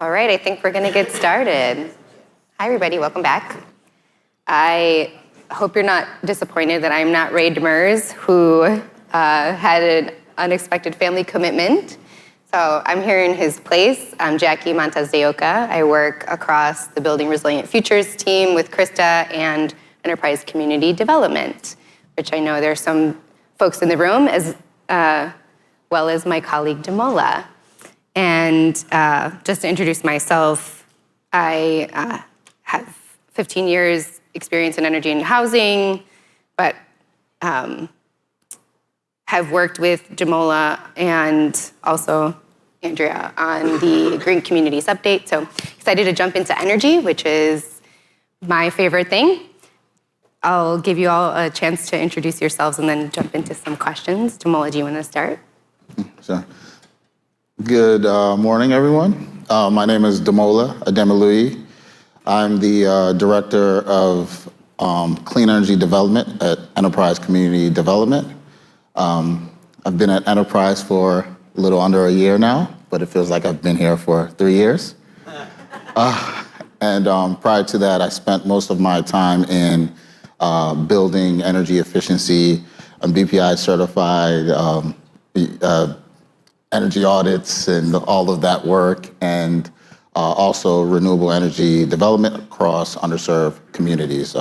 All right, I think we're going to get started. Hi, everybody. Welcome back. I hope you're not disappointed that I'm not Ray Demers, who had an unexpected family commitment. So I'm here in his place. I'm Jackie Montesdeoca. I work across the Building Resilient Futures team with Krista and Enterprise Community Development, which I know there's some folks in the room, as well as my colleague Damola. And just to introduce myself, I have 15 years experience in energy and housing, but have worked with Damola and also Andrea on the Green Communities Update. So excited to jump into energy, which is my favorite thing. I'll give you all a chance to introduce yourselves and then jump into some questions. Damola, do you want to start? Sure. Good morning, everyone. My name is Damola Ademiluyi. I'm the Director of Clean Energy Development at Enterprise Community Development. I've been at Enterprise for a little under a year now, but it feels like I've been here for 3 years. And prior to that, I spent most of my time in building energy efficiency. I'm BPI certified, energy audits and all of that work, and also renewable energy development across underserved communities.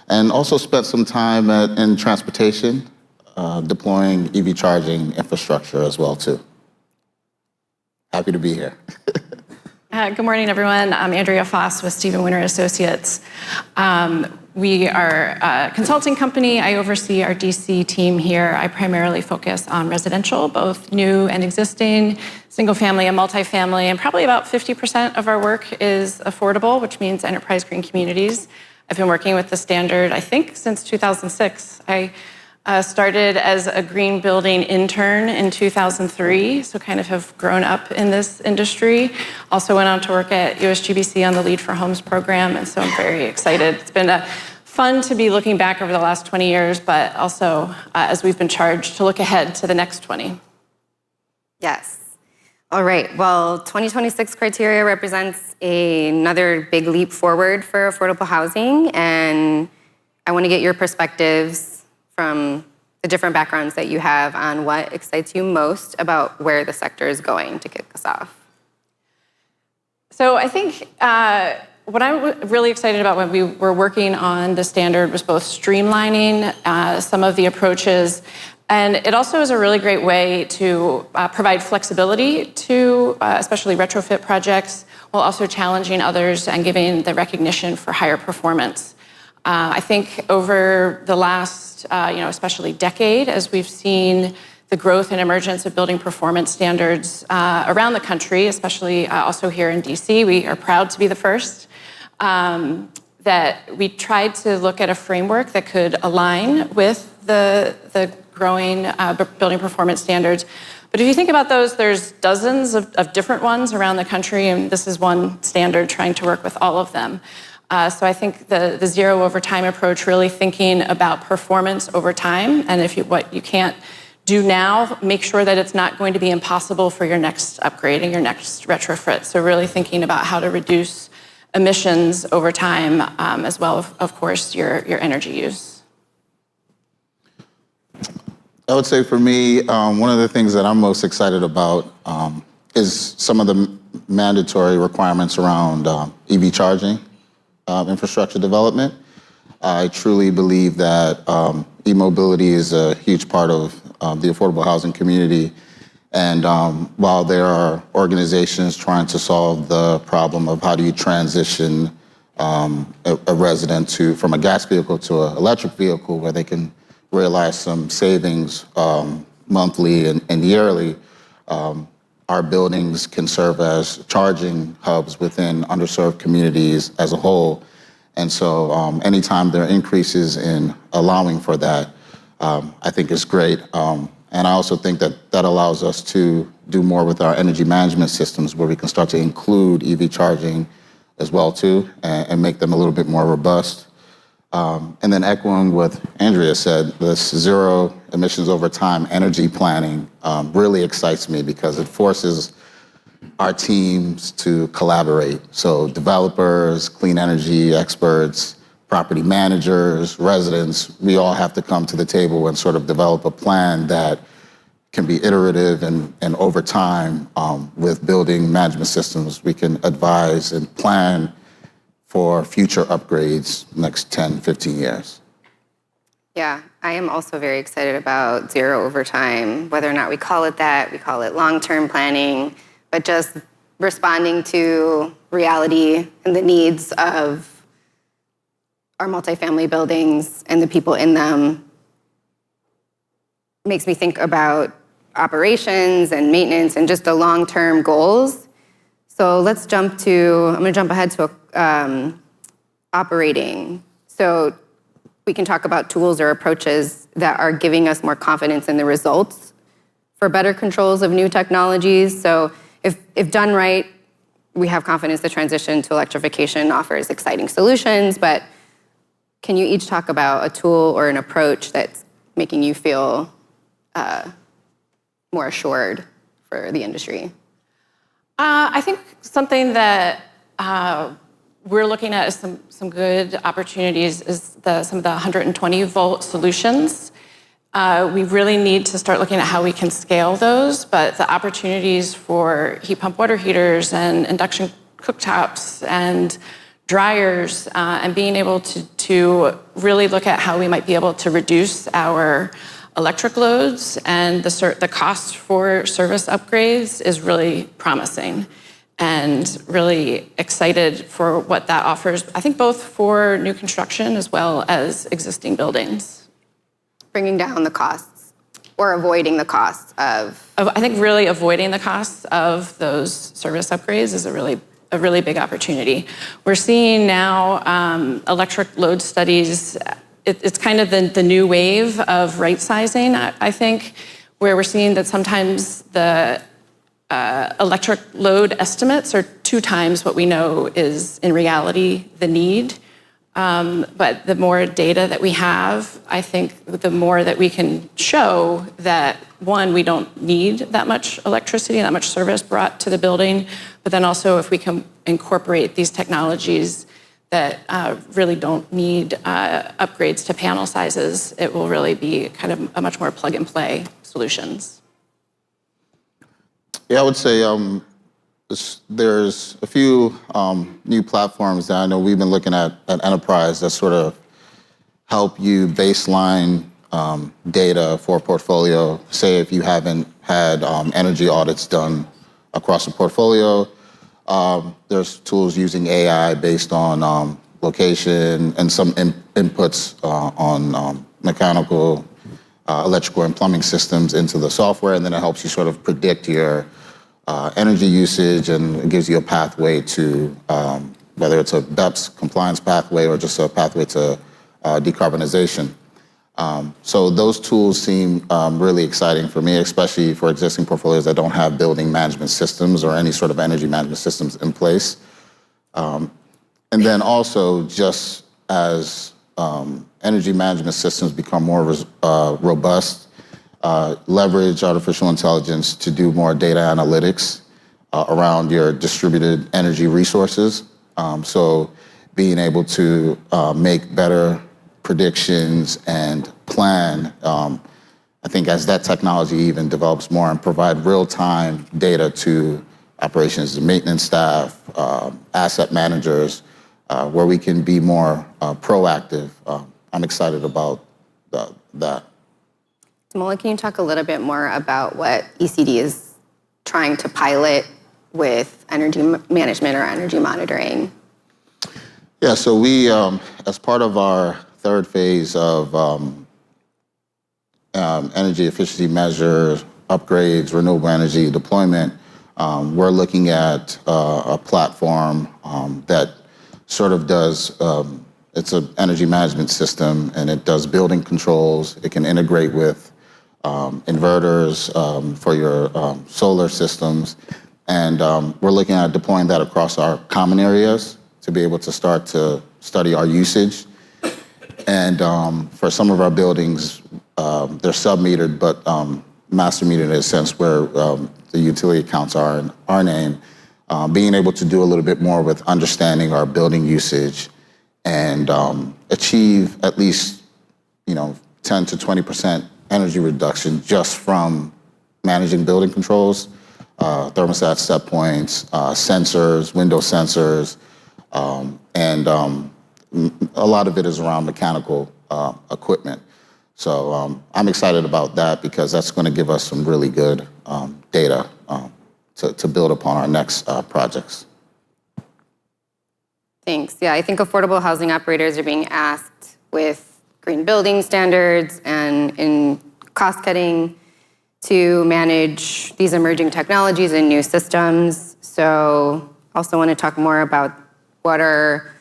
And also spent some time in transportation, deploying EV charging infrastructure as well too. Happy to be here. Good morning, everyone. I'm Andrea Foss with Stephen Winter Associates. We are a consulting company. I oversee our DC team here. I primarily focus on residential, both new and existing, single family and multifamily, and probably about 50% of our work is affordable, which means enterprise green communities. I've been working with the standard, I think, since 2006. I started as a green building intern in 2003, so kind of have grown up in this industry. Also went on to work at USGBC on the Lead for Homes program, and so I'm very excited. It's been fun to be looking back over the last 20 years, but also as we've been charged to look ahead to the next 20. Yes. All right. Well, 2026 criteria represents another big leap forward for affordable housing, and I want to get your perspectives from the different backgrounds that you have on what excites you most about where the sector is going to kick us off. So I think what I'm really excited about when we were working on the standard was both streamlining some of the approaches, and it also is a really great way to provide flexibility to especially retrofit projects, while also challenging others and giving the recognition for higher performance. I think over the last, especially decade, as we've seen the growth and emergence of building performance standards around the country, especially also here in DC, we are proud to be the first, that we tried to look at a framework that could align with the growing building performance standards. But if you think about those, there's dozens of different ones around the country, and this is one standard trying to work with all of them. So I think the zero over time approach, really thinking about performance over time, and what you can't do now, make sure that it's not going to be impossible for your next upgrade and your next retrofit. So really thinking about how to reduce emissions over time, as well as, of course, your energy use. I would say for me, one of the things that I'm most excited about is some of the mandatory requirements around EV charging. Infrastructure development. I truly believe that e-mobility is a huge part of the affordable housing community. And while there are organizations trying to solve the problem of how do you transition a resident from a gas vehicle to an electric vehicle where they can realize some savings monthly and yearly, our buildings can serve as charging hubs within underserved communities as a whole. And so anytime there are increases in allowing for that, I think is great. And I also think that allows us to do more with our energy management systems, where we can start to include EV charging as well too, and make them a little bit more robust. And then echoing what Andrea said, this zero emissions over time energy planning really excites me, because it forces our teams to collaborate. So developers, clean energy experts, property managers, residents, we all have to come to the table and sort of develop a plan that can be iterative and over time with building management systems, we can advise and plan for future upgrades next 10, 15 years. Yeah, I am also very excited about zero overtime, whether or not we call it that, we call it long-term planning, but just responding to reality and the needs of our multifamily buildings and the people in them makes me think about operations and maintenance and just the long-term goals. So let's I'm gonna jump ahead to operating. So we can talk about tools or approaches that are giving us more confidence in the results for better controls of new technologies. So if done right, we have confidence the transition to electrification offers exciting solutions, but can you each talk about a tool or an approach that's making you feel more assured for the industry? I think something that we're looking at as some good opportunities is some of the 120-volt solutions. We really need to start looking at how we can scale those, but the opportunities for heat pump water heaters and induction cooktops and dryers and being able to really look at how we might be able to reduce our electric loads and the cost for service upgrades is really promising and really excited for what that offers, I think both for new construction as well as existing buildings. Bringing down the costs or avoiding the costs of... I think really avoiding the costs of those service upgrades is a really big opportunity. We're seeing now electric load studies. It's kind of the new wave of right sizing, I think, where we're seeing that sometimes the electric load estimates are 2 times what we know is in reality the need. But the more data that we have, I think the more that we can show that, one, we don't need that much electricity, that much service brought to the building, but then also if we can incorporate these technologies that really don't need upgrades to panel sizes, it will really be kind of a much more plug-and-play solutions. Yeah, I would say there's a few new platforms that I know we've been looking at Enterprise that sort of help you baseline data for a portfolio. Say if you haven't had energy audits done across a portfolio, there's tools using AI based on location and some inputs on mechanical, electrical, and plumbing systems into the software, and then it helps you sort of predict your energy usage, and it gives you a pathway to whether it's a BEPS compliance pathway or just a pathway to decarbonization. So those tools seem really exciting for me, especially for existing portfolios that don't have building management systems or any sort of energy management systems in place. And then also, just as energy management systems become more robust, leverage artificial intelligence to do more data analytics around your distributed energy resources. So being able to make better predictions and plan, I think as that technology even develops more, and provide real-time data to operations and maintenance staff, asset managers, where we can be more proactive. I'm excited about that. Damola, can you talk a little bit more about what ECD is trying to pilot with energy management or energy monitoring? Yeah, so we, as part of our third phase of energy efficiency measures, upgrades, renewable energy deployment, we're looking at a platform that sort of does, it's an energy management system, and it does building controls. It can integrate with inverters for your solar systems. And we're looking at deploying that across our common areas to be able to start to study our usage. And for some of our buildings, they're sub-metered, but master meter in a sense where the utility accounts are in our name, being able to do a little bit more with understanding our building usage and achieve at least 10 to 20% energy reduction just from managing building controls, thermostat set points, sensors, window sensors, and a lot of it is around mechanical equipment. So I'm excited about that because that's going to give us some really good data to build upon our next projects. Thanks. Yeah, I think affordable housing operators are being asked with green building standards and in cost cutting to manage these emerging technologies and new systems. So also want to talk more about what are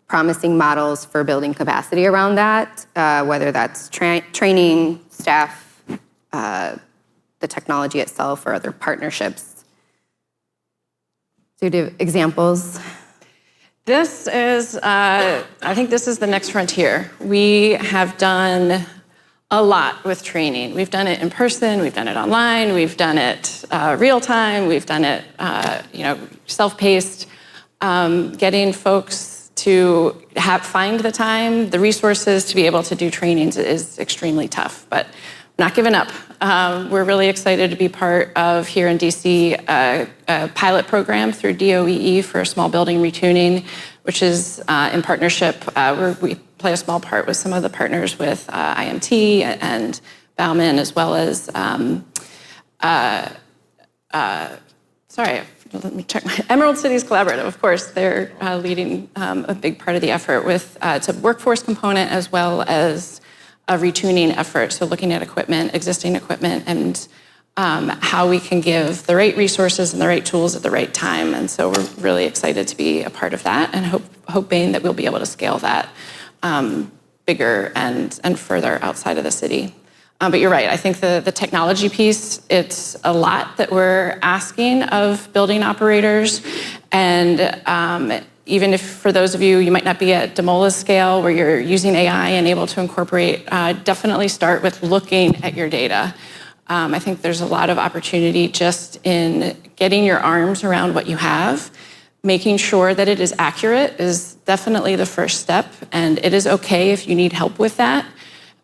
promising models for building capacity around that, whether that's training, staff, the technology itself, or other partnerships. So do examples. This is, I think this is the next frontier. We have done a lot with training. We've done it in person, we've done it online, we've done it real time, we've done it self-paced. Getting folks to find the time, the resources to be able to do trainings is extremely tough, but not giving up. We're really excited to be part of, here in DC, a pilot program through DOEE for small building retuning, which is in partnership, where we play a small part with some of the partners with IMT and Bauman, as well as, let me check my Emerald Cities Collaborative, of course. They're leading a big part of the effort with, it's a workforce component as well as a retuning effort. So looking at equipment, existing equipment, and how we can give the right resources and the right tools at the right time. And so we're really excited to be a part of that and hoping that we'll be able to scale that bigger and further outside of the city. But you're right, I think the technology piece, it's a lot that we're asking of building operators. And even if for those of you, you might not be at Damola's scale where you're using AI and able to incorporate, definitely start with looking at your data. I think there's a lot of opportunity just in getting your arms around what you have. Making sure that it is accurate is definitely the first step, and it is okay if you need help with that.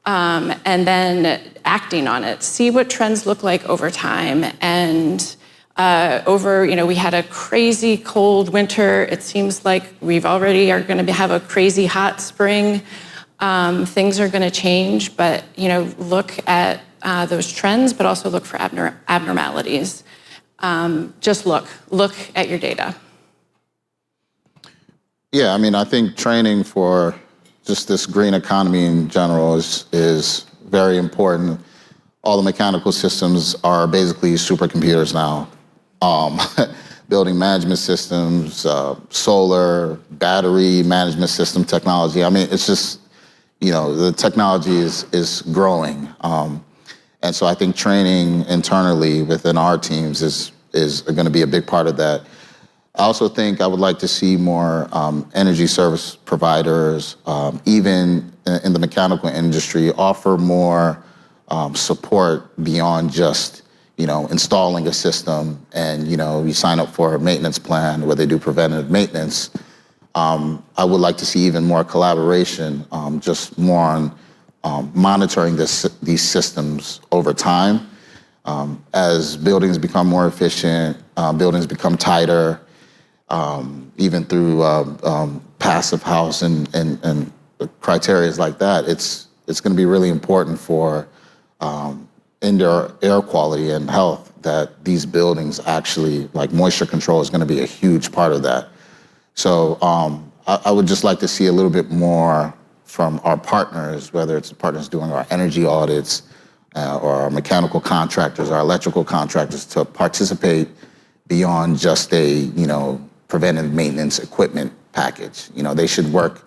And then acting on it. See what trends look like over time. And we had a crazy cold winter. It seems like we've already are going to have a crazy hot spring. Things are going to change, but look at those trends, but also look for abnormalities. Just look at your data. Yeah, I mean, I think training for just this green economy in general is very important. All the mechanical systems are basically supercomputers now. Building management systems, solar, battery management system technology. I mean, it's just, the technology is growing. And so I think training internally within our teams is going to be a big part of that. I also think I would like to see more energy service providers, even in the mechanical industry, offer more support beyond just, installing a system and, you sign up for a maintenance plan where they do preventative maintenance. I would like to see even more collaboration, just more on monitoring these systems over time. As buildings become more efficient, buildings become tighter, even through passive house and criteria like that, it's going to be really important for indoor air quality and health that these buildings actually, like moisture control is going to be a huge part of that. So I would just like to see a little bit more from our partners, whether it's the partners doing our energy audits or our mechanical contractors, our electrical contractors, to participate beyond just a, preventive maintenance equipment package. They should work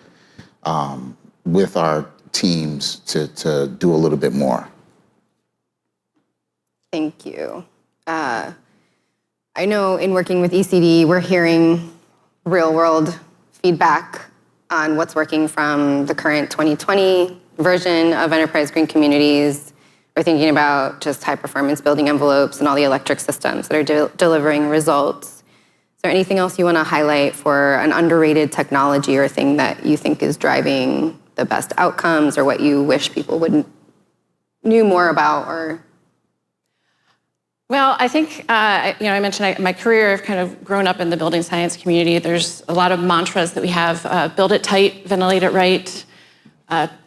with our teams to do a little bit more. Thank you. I know in working with ECD, we're hearing real-world feedback on what's working from the current 2020 version of Enterprise Green Communities, or thinking about just high performance building envelopes and all the electric systems that are delivering results. Is there anything else you want to highlight for an underrated technology or thing that you think is driving the best outcomes, or what you wish people would knew more about? Or well, I think, I mentioned my career, I've kind of grown up in the building science community. There's a lot of mantras that we have: build it tight, ventilate it right,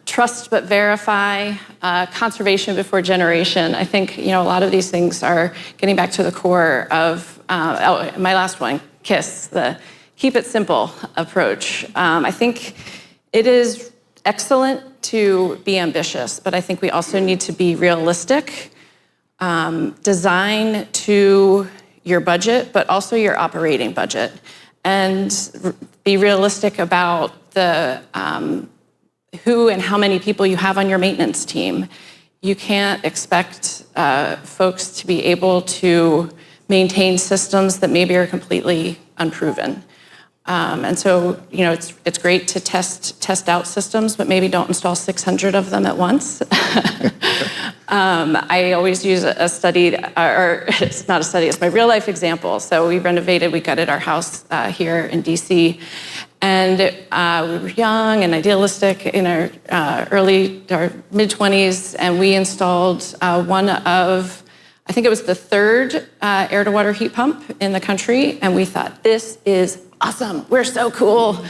trust but verify, conservation before generation. I think, a lot of these things are getting back to the core of, my last one, KISS, the keep it simple approach. I think it is excellent to be ambitious, but I think we also need to be realistic. Design to your budget, but also your operating budget, and be realistic about the who and how many people you have on your maintenance team. You can't expect folks to be able to maintain systems that maybe are completely unproven. And so, it's great to test out systems, but maybe don't install 600 of them at once. I always use a study, or it's not a study, it's my real life example. So we gutted our house here in DC, and we were young and idealistic in our mid-20s, and we installed one of, I think it was the third air-to-water heat pump in the country, and we thought, this is awesome, we're so cool.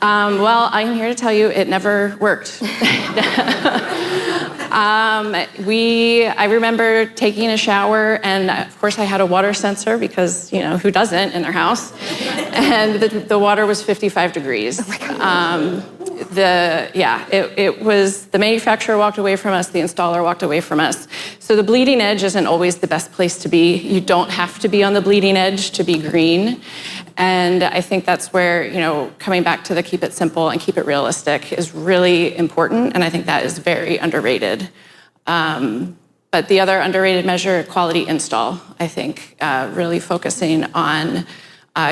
Well, I'm here to tell you it never worked. I remember taking a shower, and of course I had a water sensor because, who doesn't in their house? And the water was 55 degrees. It was, the manufacturer walked away from us, the installer walked away from us. So the bleeding edge isn't always the best place to be. You don't have to be on the bleeding edge to be green. And I think that's where, coming back to the keep it simple and keep it realistic is really important. And I think that is very underrated. But the other underrated measure, quality install, I think, really focusing on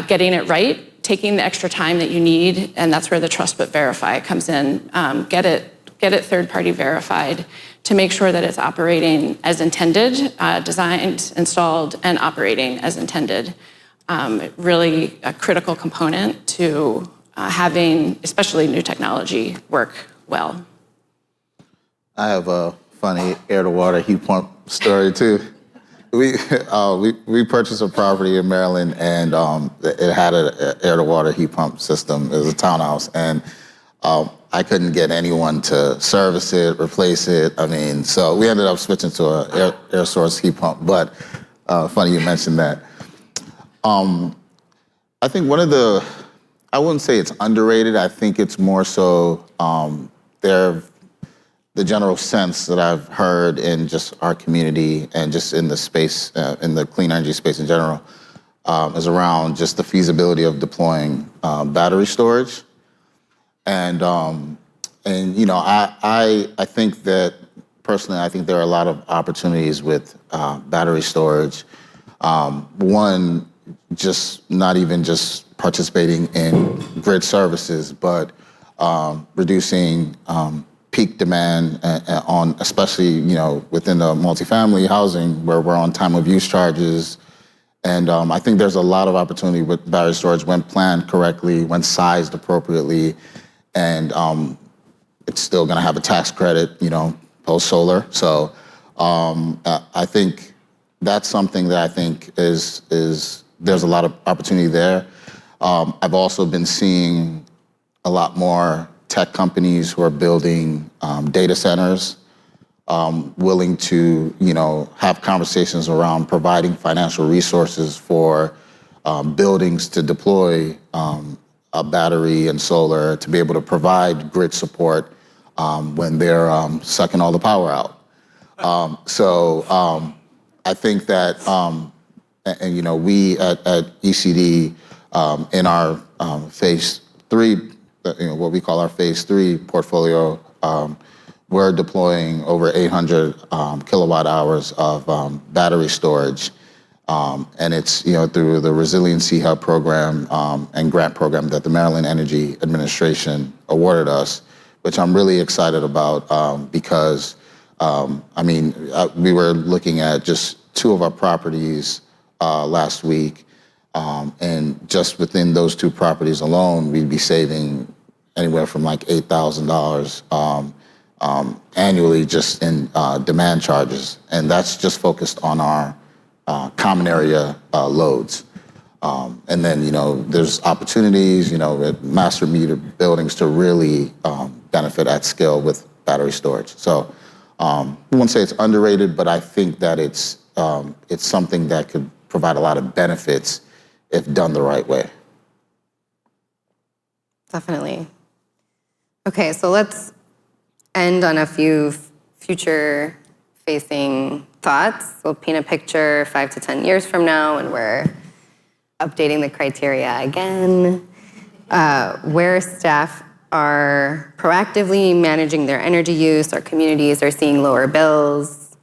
getting it right, taking the extra time that you need, and that's where the trust but verify comes in. Get it third-party verified to make sure that it's operating as intended, designed, installed, and operating as intended. Really a critical component to having, especially new technology, work well. I have a funny air-to-water heat pump story too. We purchased a property in Maryland, and it had an air-to-water heat pump system. It was a townhouse, and I couldn't get anyone to service it, replace it. So we ended up switching to an air source heat pump. But funny you mentioned that. I think I wouldn't say it's underrated. I think it's more so the general sense that I've heard in just our community and just in the space, in the clean energy space in general, is around just the feasibility of deploying battery storage. And I think that personally, I think there are a lot of opportunities with battery storage. One, just not even just participating in grid services, but reducing peak demand on, especially within the multifamily housing where we're on time of use charges. And I think there's a lot of opportunity with battery storage when planned correctly, when sized appropriately, and it's still going to have a tax credit, post solar. So I think that's something that I think is there's a lot of opportunity there. I've also been seeing a lot more tech companies who are building data centers, willing to have conversations around providing financial resources for buildings to deploy a battery and solar to be able to provide grid support when they're sucking all the power out. I think that, we at ECD in our phase 3, what we call our phase 3 portfolio, we're deploying over 800 kilowatt hours of battery storage. And it's through the Resiliency Hub program and grant program that the Maryland Energy Administration awarded us, which I'm really excited about because We were looking at just 2 of our properties last week, and just within those 2 properties alone, we'd be saving anywhere from like $8,000 annually just in demand charges, and that's just focused on our common area loads. And then, there's opportunities, with master meter buildings to really benefit at scale with battery storage. So I wouldn't say it's underrated, but I think that it's something that could provide a lot of benefits if done the right way. Definitely. Okay, so let's end on a few future-facing thoughts. We'll paint a picture 5 to 10 years from now, and we're updating the criteria again, where staff are proactively managing their energy use, our communities are seeing lower bills,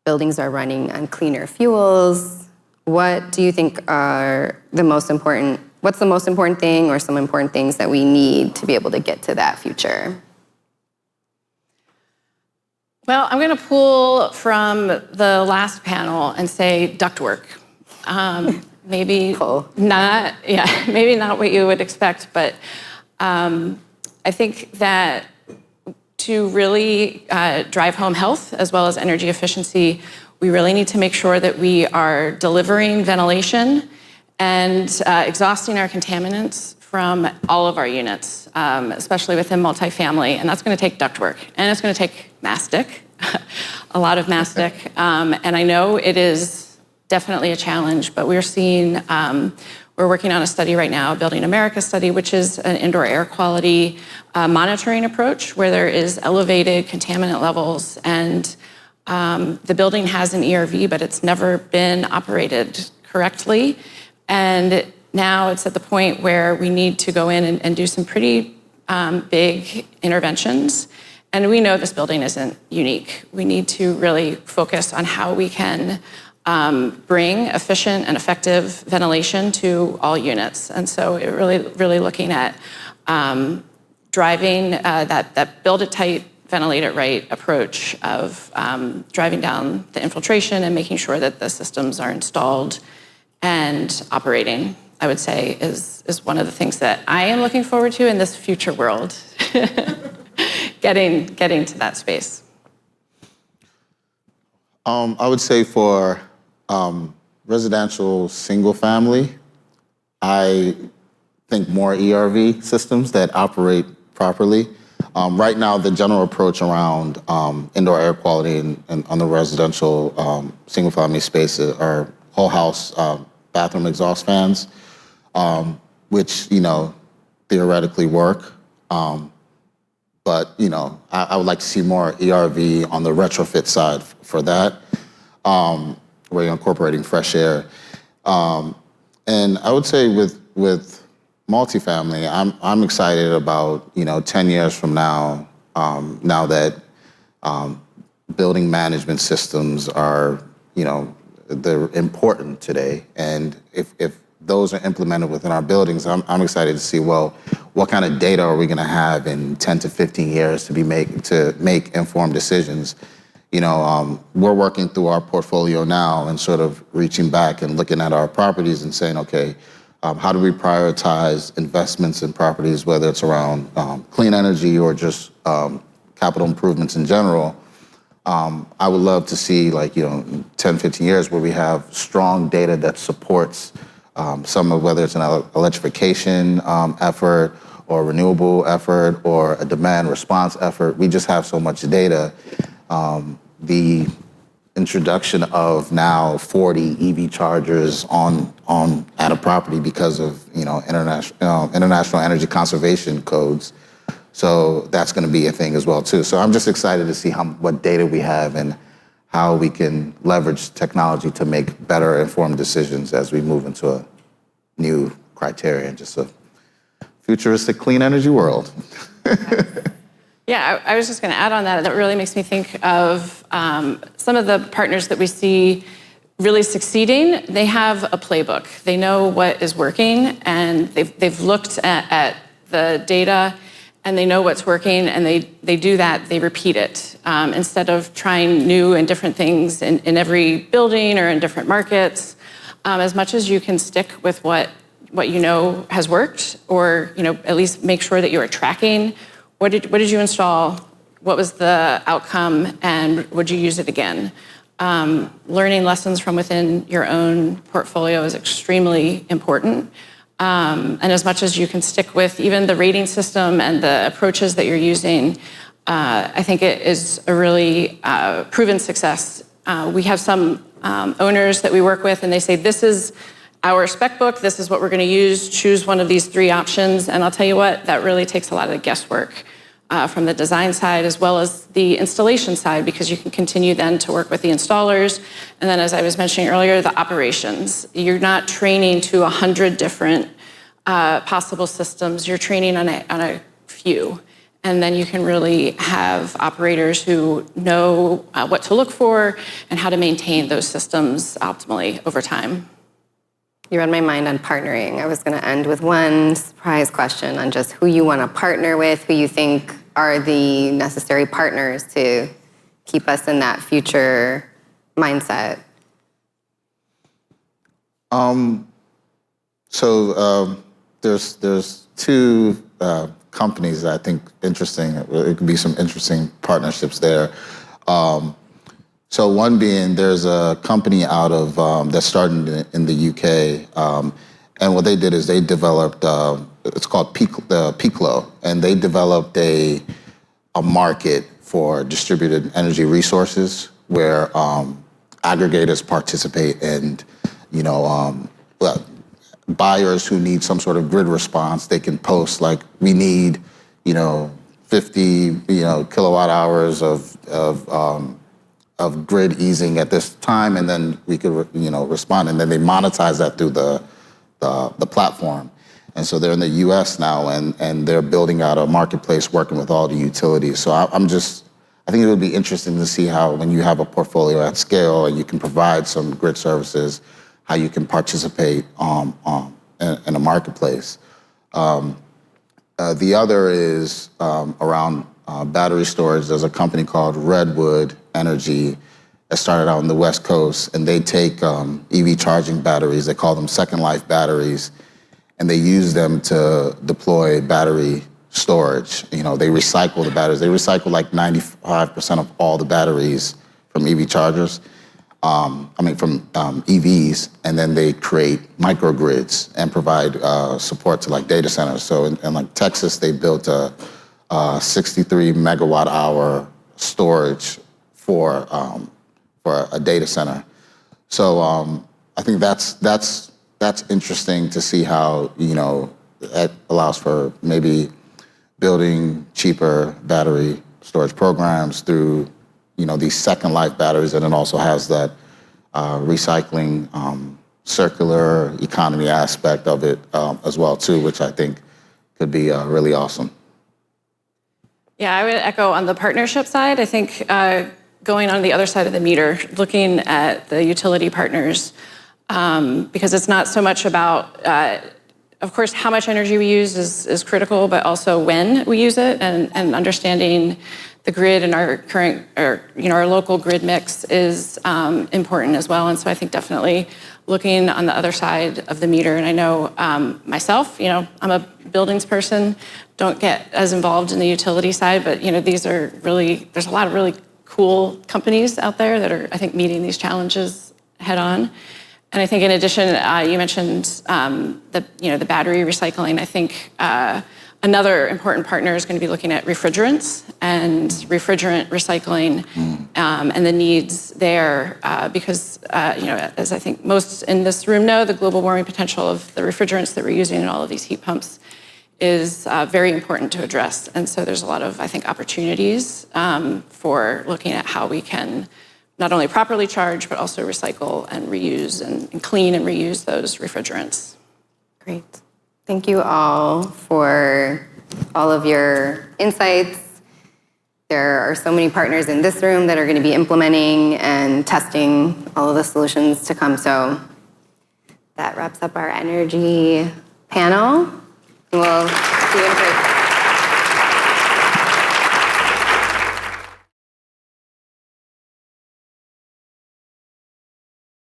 buildings are running on cleaner fuels. What do you think are what's the most important thing or some important things that we need to be able to get to that future? Well, I'm going to pull from the last panel and say ductwork. Maybe not what you would expect, but I think that to really drive home health as well as energy efficiency, we really need to make sure that we are delivering ventilation and exhausting our contaminants from all of our units, especially within multifamily, and that's going to take ductwork, and it's going to take mastic, a lot of mastic, and I know it is definitely a challenge, but we're working on a study right now, a Building America study, which is an indoor air quality monitoring approach where there is elevated contaminant levels, and the building has an ERV, but it's never been operated correctly. And now it's at the point where we need to go in and do some pretty big interventions. And we know this building isn't unique. We need to really focus on how we can bring efficient and effective ventilation to all units. And so it really looking at driving that build it tight, ventilate it right approach of driving down the infiltration and making sure that the systems are installed and operating, I would say, is one of the things that I am looking forward to in this future world, getting to that space. I would say for residential single family, I think more ERV systems that operate properly. Right now, the general approach around indoor air quality and on the residential single family space are whole house bathroom exhaust fans, which, theoretically work. But, I would like to see more ERV on the retrofit side for that, where you're incorporating fresh air. And I would say with multifamily, I'm excited about, 10 years from now, now that building management systems are, they're important today. And if those are implemented within our buildings, I'm excited to see, well, what kind of data are we going to have in 10 to 15 years to make informed decisions? We're working through our portfolio now and sort of reaching back and looking at our properties and saying, okay, how do we prioritize investments in properties, whether it's around clean energy or just capital improvements in general? I would love to see 10, 15 years where we have strong data that supports some of whether it's an electrification effort or renewable effort or a demand response effort. We just have so much data. The introduction of now 40 EV chargers at a property because of international energy conservation codes. So that's going to be a thing as well too. So I'm just excited to see what data we have and how we can leverage technology to make better informed decisions as we move into a new criteria and just a futuristic clean energy world. Yeah, I was just going to add on that. That really makes me think of some of the partners that we see really succeeding. They have a playbook. They know what is working, and they've looked at the data and they know what's working, and they do that, they repeat it. Instead of trying new and different things in every building or in different markets, as much as you can stick with what you know has worked, or at least make sure that you are tracking what did you install, what was the outcome, and would you use it again? Learning lessons from within your own portfolio is extremely important. And as much as you can stick with even the rating system and the approaches that you're using, I think it is a really proven success. We have some owners that we work with, and they say, this is our spec book, this is what we're going to use, choose one of these 3 options. And I'll tell you what, that really takes a lot of the guesswork from the design side as well as the installation side, because you can continue then to work with the installers. And then, as I was mentioning earlier, the operations. You're not training to 100 different possible systems. You're training on a few. And then you can really have operators who know what to look for and how to maintain those systems optimally over time. You read my mind on partnering. I was going to end with one surprise question on just who you want to partner with, who you think are the necessary partners to keep us in that future mindset. There's 2 companies that I think interesting. It could be some interesting partnerships there. So one being, there's a company out of that started in the UK, and what they did is they developed. It's called Piclo, and they developed a market for distributed energy resources where aggregators participate, and buyers who need some sort of grid response, they can post like, we need 50 kilowatt hours of grid easing at this time, and then we could respond, and then they monetize that through the platform. And so they're in the U.S. now, and they're building out a marketplace, working with all the utilities. So I think it would be interesting to see how, when you have a portfolio at scale and you can provide some grid services, how you can participate in a marketplace. The other is around battery storage. There's a company called Redwood Energy that started out on the West Coast, and they take EV charging batteries, they call them second life batteries, and they use them to deploy battery storage. They recycle the batteries. They recycle like 95% of all the batteries from EV chargers, from EVs, and then they create microgrids and provide support to like data centers. So in like Texas, they built a 63 megawatt hour storage for a data center. So I think that's interesting to see how that allows for maybe building cheaper battery storage programs through these second life batteries, and it also has that recycling circular economy aspect of it as well too, which I think could be really awesome. Yeah, I would echo on the partnership side. I think going on the other side of the meter, looking at the utility partners, because it's not so much about, of course, how much energy we use is critical, but also when we use it, and understanding the grid and our current, our local grid mix is important as well. And so I think definitely looking on the other side of the meter. And I know myself, I'm a buildings person, don't get as involved in the utility side, but these are really, there's a lot of really cool companies out there that are, I think, meeting these challenges head on. And I think in addition, you mentioned the battery recycling. I think another important partner is going to be looking at refrigerants and refrigerant recycling and the needs there, because as I think most in this room know, the global warming potential of the refrigerants that we're using in all of these heat pumps is very important to address. And so there's a lot of, I think, opportunities for looking at how we can not only properly charge, but also recycle and reuse and clean and reuse those refrigerants. Great. Thank you all for all of your insights. There are so many partners in this room that are going to be implementing and testing all of the solutions to come. So that wraps up our energy panel. We'll see you in person.